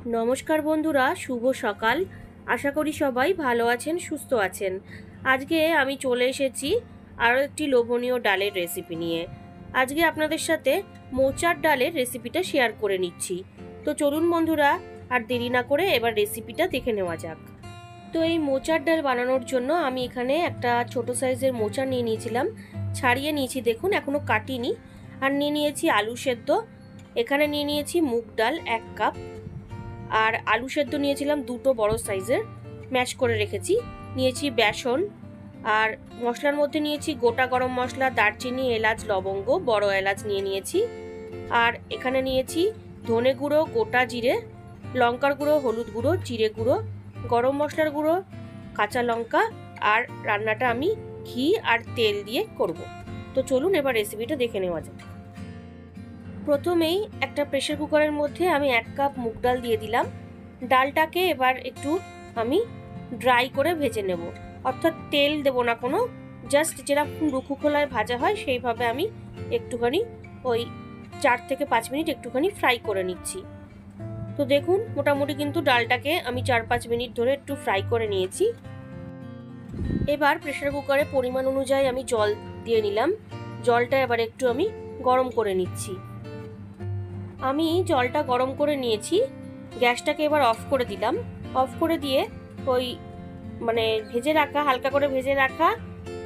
নমস্কার বন্ধুরা, শুভ সকাল। আশা করি সবাই ভালো আছেন, সুস্থ আছেন। আজকে আমি চলে এসেছি আরও একটি লোভনীয় ডালের রেসিপি নিয়ে। আজকে আপনাদের সাথে মোচার ডালের রেসিপিটা শেয়ার করে নিচ্ছি। তো চলুন বন্ধুরা, আর দেরি না করে এবার রেসিপিটা দেখে নেওয়া যাক। তো এই মোচার ডাল বানানোর জন্য আমি এখানে একটা ছোট সাইজের মোচা নিয়ে নিয়েছিলাম, ছাড়িয়ে নিয়েছি, দেখুন এখনও কাটিনি। আর নিয়ে নিয়েছি আলু সেদ্ধ, এখানে নিয়ে নিয়েছি মুগ ডাল 1 কাপ, আর আলু সেদ্ধ নিয়েছিলাম 2টো বড় সাইজের, ম্যাশ করে রেখেছি। নিয়েছি বেসন, আর মশলার মধ্যে নিয়েছি গোটা গরম মশলা, দারচিনি, এলাচ, লবঙ্গ, বড় এলাচ নিয়েছি। আর এখানে নিয়েছি ধনে গুঁড়ো, গোটা জিরে, লঙ্কার গুঁড়ো, হলুদ গুঁড়ো, জিরে গুঁড়ো, গরম মশলার গুঁড়ো, কাঁচা লঙ্কা। আর রান্নাটা আমি ঘি আর তেল দিয়ে করব। তো চলুন এবার রেসিপিটা দেখে নেওয়া যাক। প্রথমেই একটা প্রেসার কুকারের মধ্যে আমি 1 কাপ মুগ ডাল দিয়ে দিলাম। ডালটাকে এবার একটু আমি ড্রাই করে ভেজে নেব, অর্থাৎ তেল দেব না কোনো, জাস্ট যেরকম রুখু খোলায় ভাজা হয় সেইভাবে আমি একটুখানি ওই 4 থেকে 5 মিনিট একটুখানি ফ্রাই করে নিচ্ছি। তো দেখুন মোটামুটি কিন্তু ডালটাকে আমি 4-5 মিনিট ধরে একটু ফ্রাই করে নিয়েছি। এবার প্রেসার কুকারে পরিমাণ অনুযায়ী আমি জল দিয়ে নিলাম। জলটা এবার একটু আমি গরম করে নিচ্ছি। আমি জলটা গরম করে নিয়েছি, গ্যাসটাকে এবার অফ করে দিলাম। অফ করে দিয়ে ওই ভেজে রাখা, হালকা করে ভেজে রাখা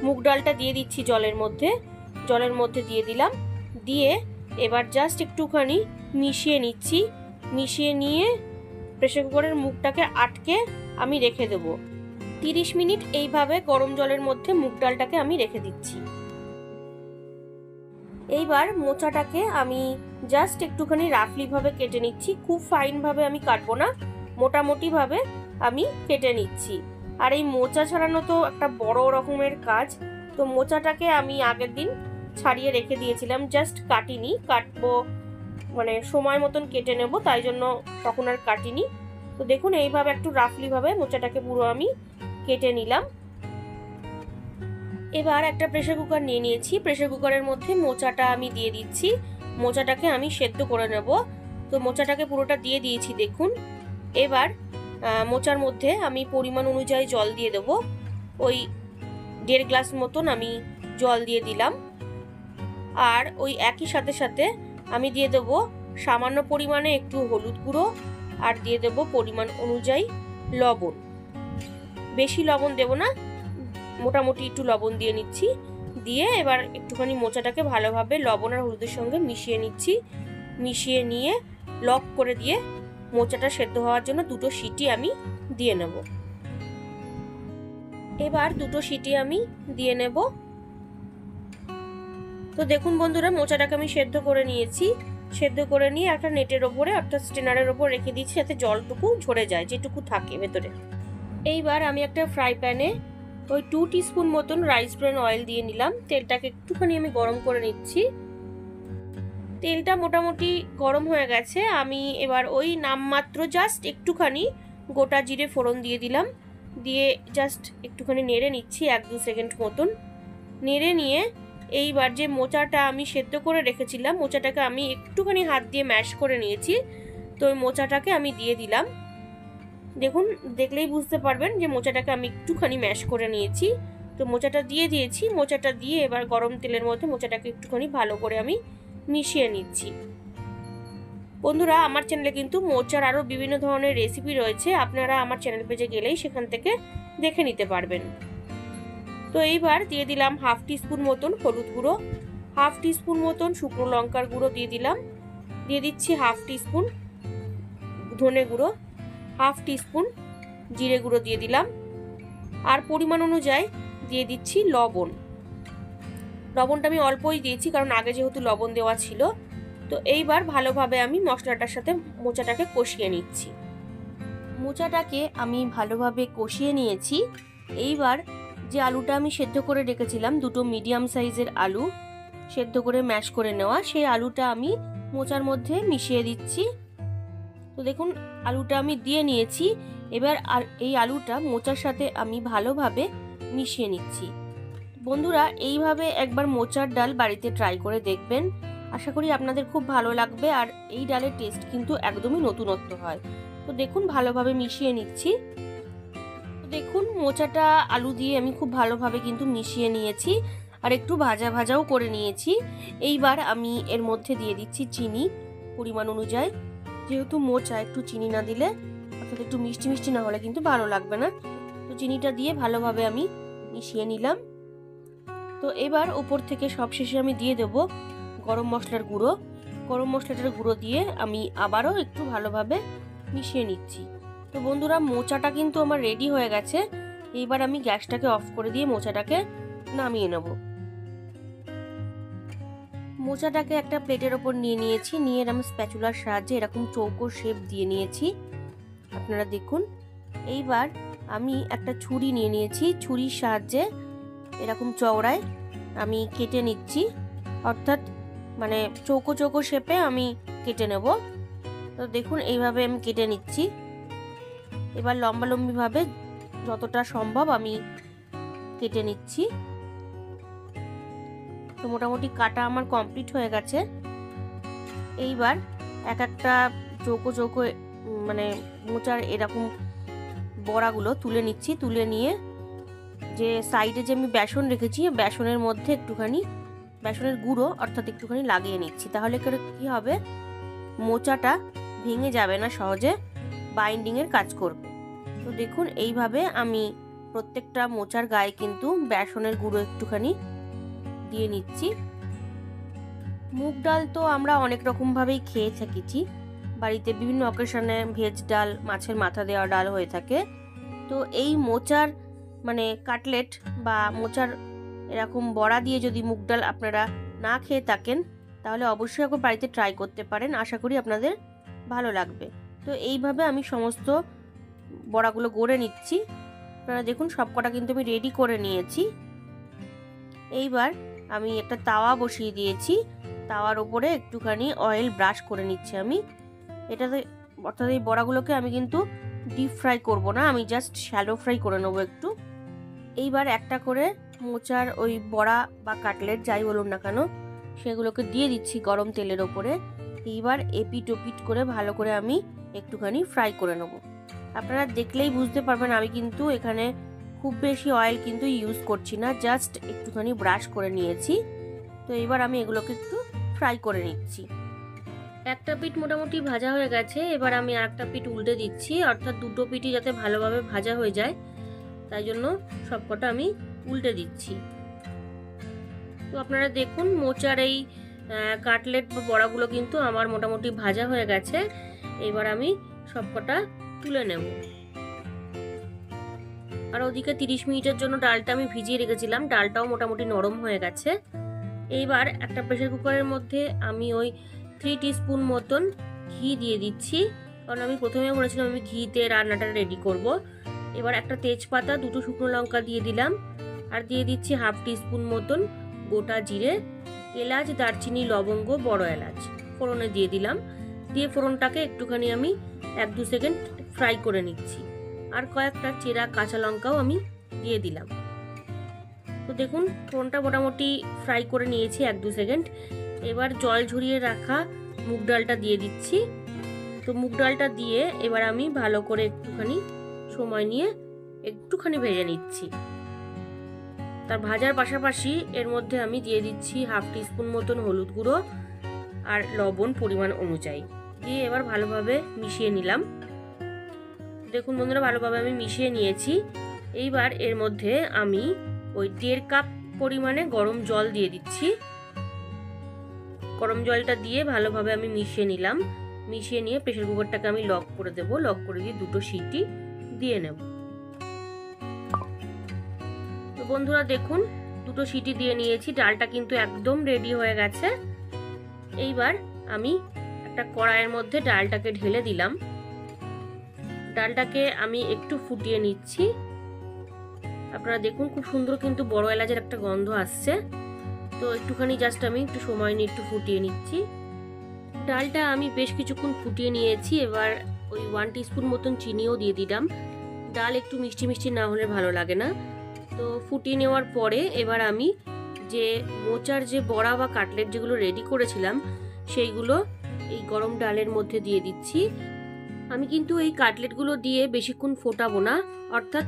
মুগ ডালটা দিয়ে দিচ্ছি জলের মধ্যে দিয়ে দিলাম। দিয়ে এবার জাস্ট একটুখানি মিশিয়ে নিচ্ছি। মিশিয়ে নিয়ে প্রেসার কুকারের মুখটাকে আটকে আমি রেখে দেবো 30 মিনিট। এইভাবে গরম জলের মধ্যে মুগ ডালটাকে আমি রেখে দিচ্ছি। এইবার মোচাটাকে আমি জাস্ট একটুখানি রাফলি ভাবে কেটে নিচ্ছি, খুব ফাইন ভাবে আমি কাটবো না, মোটামুটি ভাবে আমি কেটে নিচ্ছি। আর এই মোচা ছাড়ানো তো একটা বড় রকমের কাজ, তো মোচাটাকে আমি আগের দিন ছাড়িয়ে রেখে দিয়েছিলাম, জাস্ট কাটিনি, কাটবো সময় মতন কেটে নেব, তাই জন্য তখন আর কাটিনি। তো দেখুন এইভাবে একটু রাফলি ভাবে মোচাটাকে পুরো আমি কেটে নিলাম। এবার একটা প্রেসার কুকার নিয়ে নিয়েছি, প্রেসার কুকারের মধ্যে মোচাটা আমি দিয়ে দিচ্ছি। মোচাটাকে আমি সেদ্ধ করে নেব। তো মোচাটাকে পুরোটা দিয়ে দিয়েছি দেখুন। এবার মোচার মধ্যে আমি পরিমাণ অনুযায়ী জল দিয়ে দেবো, ওই 1.5 গ্লাস মতন আমি জল দিয়ে দিলাম। আর ওই একই সাথে সাথে আমি দিয়ে দেবো সামান্য পরিমাণে একটু হলুদ গুঁড়ো, আর দিয়ে দেবো পরিমাণ অনুযায়ী লবণ। বেশি লবণ দেব না, মোটামুটি একটু লবণ দিয়ে নিচ্ছি। দিয়ে এবার একটুখানি মোচাটাকে ভালোভাবে লবণ আর হলুদের সঙ্গে মিশিয়ে নিচ্ছি। মিশিয়ে নিয়ে লক করে দিয়ে মোচাটা সেদ্ধ হওয়ার জন্য 2টো সিটি আমি দিয়ে নেব। এবার 2টো সিটি আমি দিয়ে নেব। তো দেখুন বন্ধুরা, মোচাটাকে আমি সেদ্ধ করে নিয়েছি। সেদ্ধ করে নিয়ে একটা নেটের ওপরে অর্থাৎ স্টেনারের ওপর রেখে দিচ্ছি, যাতে জলটুকু ঝরে যায়, যেটুকু থাকে ভেতরে। এইবার আমি একটা ফ্রাই প্যানে ওই 2 টিস্পুন মতন রাইস ব্রান অয়েল দিয়ে নিলাম। তেলটাকে একটুখানি আমি গরম করে নিচ্ছি। তেলটা মোটামুটি গরম হয়ে গেছে। আমি এবার ওই নামমাত্র জাস্ট একটুখানি গোটা জিরে ফোড়ন দিয়ে দিলাম। দিয়ে জাস্ট একটুখানি নেড়ে নিচ্ছি 1-2 সেকেন্ড মতন। নেড়ে নিয়ে এইবার যে মোচাটা আমি সেদ্ধ করে রেখেছিলাম, মোচাটাকে আমি একটুখানি হাত দিয়ে ম্যাশ করে নিয়েছি। তো ওই মোচাটাকে আমি দিয়ে দিলাম। দেখুন, দেখলেই বুঝতে পারবেন যে মোচাটাকে আমি একটুখানি ম্যাশ করে নিয়েছি। তো মোচাটা দিয়ে দিয়েছি। মোচাটা দিয়ে এবার গরম তেলের মধ্যে মোচাটাকে একটুখানি ভালো করে আমি মিশিয়ে নিচ্ছি। বন্ধুরা, আমার চ্যানেলে কিন্তু মোচার আরও বিভিন্ন ধরনের রেসিপি রয়েছে, আপনারা আমার চ্যানেল পেজে গেলেই সেখান থেকে দেখে নিতে পারবেন। তো এইবার দিয়ে দিলাম 1/2 টিস্পুন মতন হলুদ গুঁড়ো, 1/2 টিস্পুন মতন শুকনো লঙ্কার গুঁড়ো দিয়ে দিলাম। দিয়ে দিচ্ছি 1/2 টিস্পুন ধনে গুঁড়ো, 1/2 টিস্পুন জিরে গুঁড়ো দিয়ে দিলাম। আর পরিমাণ অনুযায়ী দিয়ে দিচ্ছি লবণ। লবণটা আমি অল্পই দিয়েছি, কারণ আগে যেহেতু লবণ দেওয়া ছিল। তো এইবার ভালোভাবে আমি মশলাটার সাথে মোচাটাকে কষিয়ে নিচ্ছি। মোচাটাকে আমি ভালোভাবে কষিয়ে নিয়েছি। এইবার যে আলুটা আমি সেদ্ধ করে রেখেছিলাম, 2টো মিডিয়াম সাইজের আলু সেদ্ধ করে ম্যাশ করে নেওয়া, সেই আলুটা আমি মোচার মধ্যে মিশিয়ে দিচ্ছি। তো দেখুন আলুটা আমি দিয়ে নিয়েছি। এবার আর এই আলুটা মোচার সাথে আমি ভালোভাবে মিশিয়ে নিচ্ছি। বন্ধুরা, এইভাবে একবার মোচার ডাল বাড়িতে ট্রাই করে দেখবেন, আশা করি আপনাদের খুব ভালো লাগবে। আর এই ডালের টেস্ট কিন্তু একদমই নতুনত্ব হয়। তো দেখুন ভালোভাবে মিশিয়ে নিচ্ছি। তো দেখুন মোচাটা আলু দিয়ে আমি খুব ভালোভাবে কিন্তু মিশিয়ে নিয়েছি আর একটু ভাজা ভাজাও করে নিয়েছি। এইবার আমি এর মধ্যে দিয়ে দিচ্ছি চিনি পরিমাণ অনুযায়ী। যেহেতু মোচা, একটু চিনি না দিলে অর্থাৎ একটু মিষ্টি মিষ্টি না হলে কিন্তু ভালো লাগবে না। তো চিনিটা দিয়ে ভালোভাবে আমি মিশিয়ে নিলাম। তো এবার উপর থেকে সবশেষে আমি দিয়ে দেবো গরম মশলার গুঁড়ো। গরম মশলাটার গুঁড়ো দিয়ে আমি আবারও একটু ভালোভাবে মিশিয়ে নিচ্ছি। তো বন্ধুরা, মোচাটা কিন্তু আমার রেডি হয়ে গেছে। এইবার আমি গ্যাসটাকে অফ করে দিয়ে মোচাটাকে নামিয়ে নেব। মোচাটাকে একটা প্লেটের ওপর নিয়ে নিয়েছি, নিয়ে আমি স্প্যাচুলার সাহায্যে এরকম চৌকো শেপ দিয়ে নিয়েছি, আপনারা দেখুন। এইবার আমি একটা ছুরি নিয়ে নিয়েছি, ছুরির সাহায্যে এরকম চওড়ায় আমি কেটে নিচ্ছি, অর্থাৎ মানে চৌকো চৌকো শেপে আমি কেটে নেব। তো দেখুন এইভাবে আমি কেটে নিচ্ছি। এবার লম্বালম্বিভাবে যতটা সম্ভব আমি কেটে নিচ্ছি। তো মোটামুটি কাটা আমার কমপ্লিট হয়ে গেছে। এইবার এক একটা চৌকো চৌকো মানে মোচার এরকম বড়াগুলো তুলে নিচ্ছি। তুলে নিয়ে যে সাইডে যে আমি বেসন রেখেছি, বেসনের মধ্যে একটুখানি বেসনের গুঁড়ো অর্থাৎ একটুখানি লাগিয়ে নিচ্ছি। তাহলে করে কী হবে, মোচাটা ভেঙে যাবে না, সহজে বাইন্ডিংয়ের কাজ করবে। তো দেখুন এইভাবে আমি প্রত্যেকটা মোচার গায়ে কিন্তু বেসনের গুঁড়ো একটুখানি দিয়ে নিচ্ছি। মুগ ডাল তো আমরা অনেক রকমভাবেই খেয়ে থাকি বাড়িতে, বিভিন্ন অকেশনে ভেজ ডাল, মাছের মাথা দেওয়া ডাল হয়ে থাকে। তো এই মোচার মানে কাটলেট বা মোচার এরকম বড়া দিয়ে যদি মুগ ডাল আপনারা না খেয়ে থাকেন, তাহলে অবশ্যই একবার বাড়িতে ট্রাই করতে পারেন। আশা করি আপনাদের ভালো লাগবে। তো এইভাবে আমি সমস্ত বড়াগুলো গড়ে নিচ্ছি। আপনারা দেখুন সবকটা কিন্তু আমি রেডি করে নিয়েছি। এইবার আমি একটা তাওয়া বসিয়ে দিয়েছি, তাওয়ার উপরে একটুখানি অয়েল ব্রাশ করে নিচ্ছি আমি। এটাতে অর্থাৎ এই বড়াগুলোকে আমি কিন্তু ডিপ ফ্রাই করব না, আমি জাস্ট শ্যালো ফ্রাই করে নেবো একটু। এইবার একটা করে মোচার ওই বড়া বা কাটলেট যাই বলুন না কেন, সেগুলোকে দিয়ে দিচ্ছি গরম তেলের ওপরে। এইবার এপিট ওপিট করে ভালো করে আমি একটুখানি ফ্রাই করে নেব। আপনারা দেখলেই বুঝতে পারবেন আমি কিন্তু এখানে খুব বেশি অয়েল কিন্তু ইউজ করছি না, জাস্ট একটুখানি ব্রাশ করে নিয়েছি। তো এবার আমি এগুলোকে একটু ফ্রাই করে নিচ্ছি। একটা পিঠ মোটামুটি ভাজা হয়ে গেছে, এবার আমি আরেকটা পিঠ উল্টে দিচ্ছি, অর্থাৎ দুটো পিঠই যাতে ভালোভাবে ভাজা হয়ে যায়, তাই জন্য সবকটা আমি উল্টে দিচ্ছি। তো আপনারা দেখুন মোচার এই কাটলেট বা বড়াগুলো কিন্তু আমার মোটামুটি ভাজা হয়ে গেছে। এবার আমি সবকটা তুলে নেব। আর ওদিকে 30 মিনিটের জন্য ডালটা আমি ভিজিয়ে রেখেছিলাম, ডালটাও মোটামুটি নরম হয়ে গেছে। এইবার একটা প্রেসার কুকারের মধ্যে আমি ওই 3 টিস্পুন মতন ঘি দিয়ে দিচ্ছি, কারণ আমি প্রথমে বলেছিলাম আমি ঘিতে রান্নাটা রেডি করব। এবার একটা তেজপাতা, 2টো শুকনো লঙ্কা দিয়ে দিলাম, আর দিয়ে দিচ্ছি 1/2 টিস্পুন মতন গোটা জিরে, এলাচ, দারচিনি, লবঙ্গ, বড় এলাচ ফোড়নে দিয়ে দিলাম। দিয়ে ফোড়নটাকে একটুখানি আমি 1-2 সেকেন্ড ফ্রাই করে নিচ্ছি। আর কয়েকটা চেরা কাঁচা লঙ্কাও আমি দিয়ে দিলাম। তো দেখুন ফোড়নটা মোটামুটি ফ্রাই করে নিয়েছি 1-2 সেকেন্ড। এবার জল ঝরিয়ে রাখা মুগ ডালটা দিয়ে দিচ্ছি। তো মুগ ডালটা দিয়ে এবার আমি ভালো করে একটুখানি সময় নিয়ে একটুখানি ভেজে নিচ্ছি। তার ভাজার পাশাপাশি এর মধ্যে আমি দিয়ে দিচ্ছি 1/2 টিস্পুন মতন হলুদ গুঁড়ো আর লবণ পরিমাণ অনুযায়ী, দিয়ে এবার ভালোভাবে মিশিয়ে নিলাম। দেখুন বন্ধুরা, ভালোভাবে আমি মিশিয়ে নিয়েছি। এইবার এর মধ্যে আমি ওই 1.5 কাপ পরিমাণে গরম জল দিয়ে দিচ্ছি। গরম জলটা দিয়ে ভালোভাবে আমি মিশিয়ে নিলাম। মিশিয়ে নিয়ে প্রেসার কুকারটাকে আমি লক করে দেব। লক করে দিয়ে 2টো সিটি দিয়ে নেব। তো বন্ধুরা দেখুন 2টো সিটি দিয়ে নিয়েছি, ডালটা কিন্তু একদম রেডি হয়ে গেছে। এইবার আমি একটা কড়াইয়ের মধ্যে ডালটাকে ঢেলে দিলাম। ডালটাকে আমি একটু ফুটিয়ে নিচ্ছি। আপনারা দেখুন খুব সুন্দর কিন্তু বড় এলাচের একটা গন্ধ আসছে। তো একটুখানি জাস্ট আমি একটু সময় নিয়ে একটু ফুটিয়ে নিচ্ছি। ডালটা আমি বেশ কিছুক্ষণ ফুটিয়ে নিয়েছি। এবার ওই 1 টিস্পুন মতন চিনিও দিয়ে দিলাম। ডাল একটু মিষ্টি মিষ্টি না হলে ভালো লাগে না। তো ফুটিয়ে নেওয়ার পরে এবার আমি যে মোচার যে বড়া বা কাটলেট যেগুলো রেডি করেছিলাম সেইগুলো এই গরম ডালের মধ্যে দিয়ে দিচ্ছি। আমি কিন্তু এই কাটলেটগুলো দিয়ে বেশিক্ষণ ফোটাবো না, অর্থাৎ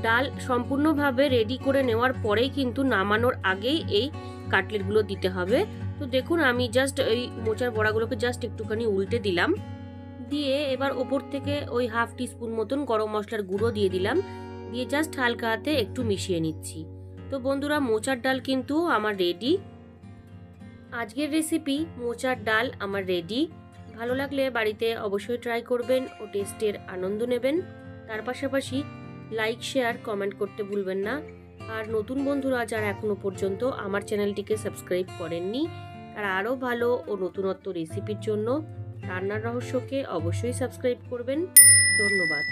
ডাল সম্পূর্ণভাবে রেডি করে নেওয়ার পরেই কিন্তু নামানোর আগেই এই কাটলেটগুলো দিতে হবে। তো দেখুন আমি জাস্ট এই মোচার বড়াগুলোকে জাস্ট একটুখানি উল্টে দিলাম, দিয়ে এবার ওপর থেকে ওই হাফ টিস্পুন মতন গরম মশলার গুঁড়ো দিয়ে দিলাম, দিয়ে জাস্ট হালকা হাতে একটু মিশিয়ে নিচ্ছি। তো বন্ধুরা, মোচার ডাল কিন্তু আমার রেডি। আজকের রেসিপি মোচার ডাল আমার রেডি। ভালো লাগলে বাড়িতে অবশ্যই ট্রাই করবেন ও টেস্টের আনন্দ নেবেন। তার পাশাপাশি লাইক, শেয়ার, কমেন্ট করতে ভুলবেন না। আর নতুন বন্ধুরা যারা এখনো পর্যন্ত আমার চ্যানেলটিকে সাবস্ক্রাইব করেননি, তারা আরও ভালো ও নতুনত্ব রেসিপির জন্য রান্নার রহস্যকে অবশ্যই সাবস্ক্রাইব করবেন। ধন্যবাদ।